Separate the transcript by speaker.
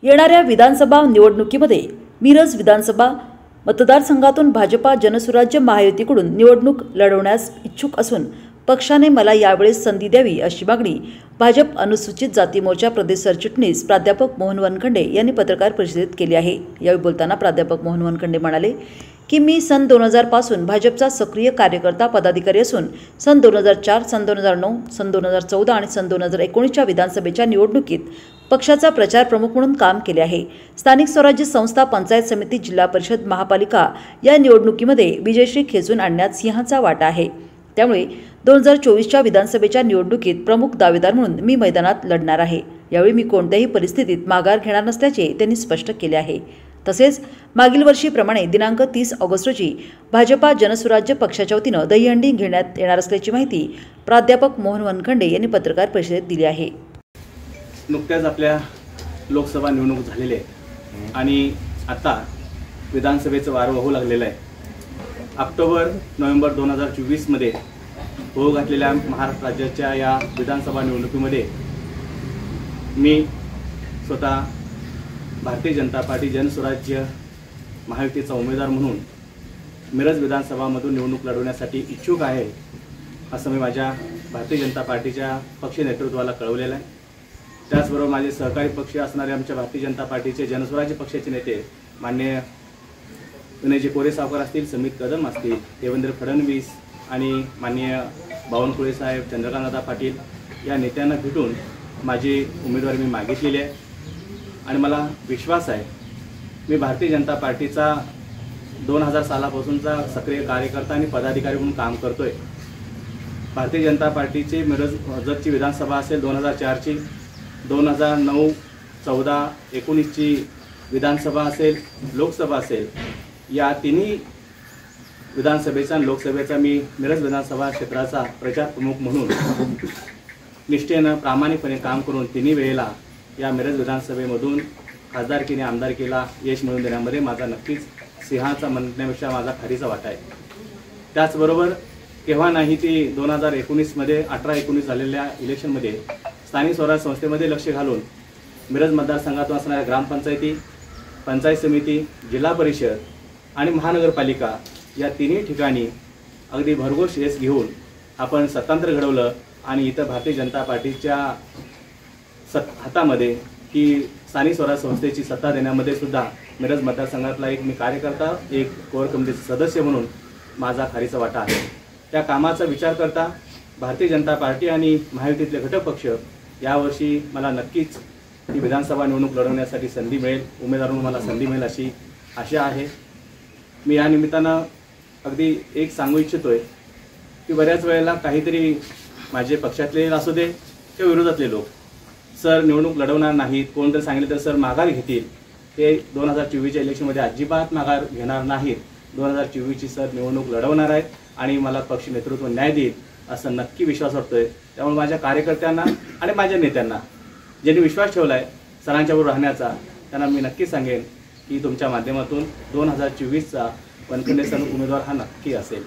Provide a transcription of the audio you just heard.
Speaker 1: येणाऱ्या विधानसभा निवडणुकीमध्ये मिरज विधानसभा मतदारसंघातून भाजपा जनसुराज्य महायुतीकडून निवडणूक लढवण्यास इच्छुक असून पक्षाने मला यावेळेस संधी द्यावी अशी मागणी भाजप अनुसूचित जाती मोर्चा प्रदेश सरचिटणीस प्राध्यापक मोहन वनखंडे यांनी पत्रकार परिषदेत केली आहे। यावेळी बोलताना प्राध्यापक मोहन वनखंडे म्हणाले की मी सन 2000 पासून भाजपचा सक्रिय कार्यकर्ता पदाधिकारी असून सन 2004, सन 2009, सन 2014 आणि सन 2019च्या विधानसभेच्या निवडणुकीत पक्षाचा प्रचार प्रमुख म्हणून काम केले आहे। स्थानिक स्वराज्य संस्था, पंचायत समिती, जिल्हा परिषद, महापालिका या निवडणुकीमध्ये विजयश्री खेचून आणण्यात सिंहाचा वाटा आहे। त्यामुळे 2024च्या विधानसभेच्या निवडणुकीत प्रमुख दावेदार म्हणून मी मैदानात लढणार आहे। यावेळी मी कोणत्याही परिस्थितीत माघार घेणार नसल्याचे त्यांनी स्पष्ट केले आहे। तसेच मागील वर्षीप्रमाणे दिनांक 30 ऑगस्ट रोजी भाजपा जनसुराज्य पक्षाच्या वतीनं दहीहंडी घेण्यात येणार असल्याची माहिती प्राध्यापक मोहन वनखंडे यांनी पत्रकार परिषदेत दिली आहे।
Speaker 2: नुकत्याच आपल्या लोकसभा निवडणूक झालेली आहे आणि आता विधानसभेचं वारं वाहू लागलेलं आहे। ऑक्टोबर नोव्हेंबर 2024 मध्ये होऊ घातलेल्या महाराष्ट्र राज्याच्या या विधानसभा निवडणुकीमध्ये मी स्वतः भारतीय जनता पार्टी जनसुराज्य महायुतीचा उमेदवार म्हणून मिरज विधानसभामधून निवडणूक लढवण्यासाठी इच्छुक आहे असं मी माझ्या भारतीय जनता पार्टीच्या पक्ष नेतृत्वाला कळवलेलं आहे। त्याचबरोबर माझे सहकारी पक्ष असणारे आमच्या भारतीय जनता पार्टीचे जनसुराज्य पक्षाचे नेते माननीय विनयजी कोरे सावकार असतील, समित कदम असतील, देवेंद्र फडणवीस आणि माननीय बावनकुळे साहेब, चंद्रकांतदादा पाटील या नेत्यांना भेटून माझी उमेदवारी मी मागितलेली आहे आणि मला विश्वास आहे मी भारतीय जनता पार्टीचा 2000 सालापासूनचा सक्रिय कार्यकर्ता आणि पदाधिकारी म्हणून काम करतोय। भारतीय जनता पार्टीचे मिरजची विधानसभा असेल 2004ची, 2009, 14, 19ची विधानसभा असेल, लोकसभा असेल, या तिन्ही विधानसभेचा आणि लोकसभेचा मी मिरज विधानसभा क्षेत्राचा प्रचार प्रमुख म्हणून निष्ठेनं प्रामाणिकपणे काम करून तिन्ही वेळेला या मिरज विधानसभेमधून खासदारकीने आमदारकीला यश मिळवून देण्यामध्ये माझा नक्कीच सिंहाचा म्हणण्यापेक्षा माझा खारीचा वाटा आहे। त्याचबरोबर केव्हा नाही ती 2019 मध्ये 18-19 झालेल्या इलेक्शनमध्ये स्थानिक स्वराज्य संस्थेमध्ये लक्ष घालून मिरज मतदारसंघातून असणाऱ्या ग्रामपंचायती, पंचायत समिती, जिल्हा परिषद आणि महानगरपालिका या तिन्ही ठिकाणी अगदी भरघोस यश घेऊन आपण स्वतंत्र घडवलं आणि इथं भारतीय जनता पार्टीच्या हातामध्ये ही स्थानिक स्वराज्य संस्थेची सत्ता देण्यामध्ये सुद्धा मिरज मतदारसंघातला एक मी कार्यकर्ता, एक कोर कमिटीचा सदस्य म्हणून माझा खारीचा वाटा आहे। त्या कामाचा विचार करता भारतीय जनता पार्टी आणि महायुतीतले घटक पक्ष यावर्षी मला नक्कीच ही विधानसभा निवडणूक लढवण्यासाठी संधी मिळेल, उमेदवार म्हणून मला संधी मिळेल अशी आशा आहे। मी या निमित्तानं अगदी एक सांगू इच्छितोय की बऱ्याच वेळेला काहीतरी माझे पक्षातले असू दे किंवा विरोधातले लोक सर निवडणूक लढवणार नाहीत, कोणतरी सांगितलं तर सर माघार घेतील, ते 2024च्या इलेक्शनमध्ये अजिबात माघार घेणार नाहीत। 2024ची सर निवडणूक लढवणार आहेत आणि मला पक्ष नेतृत्व न्याय देईल असं नक्की विश्वास वाटतोय। त्यामुळे माझ्या कार्यकर्त्यांना आणि माझ्या नेत्यांना ज्यांनी विश्वास ठेवला आहे सरांच्याबरोबर राहण्याचा, त्यांना मी नक्की सांगेन की तुमच्या माध्यमातून 2024चा वनखंडे सर उमेदवार हा नक्की असेल।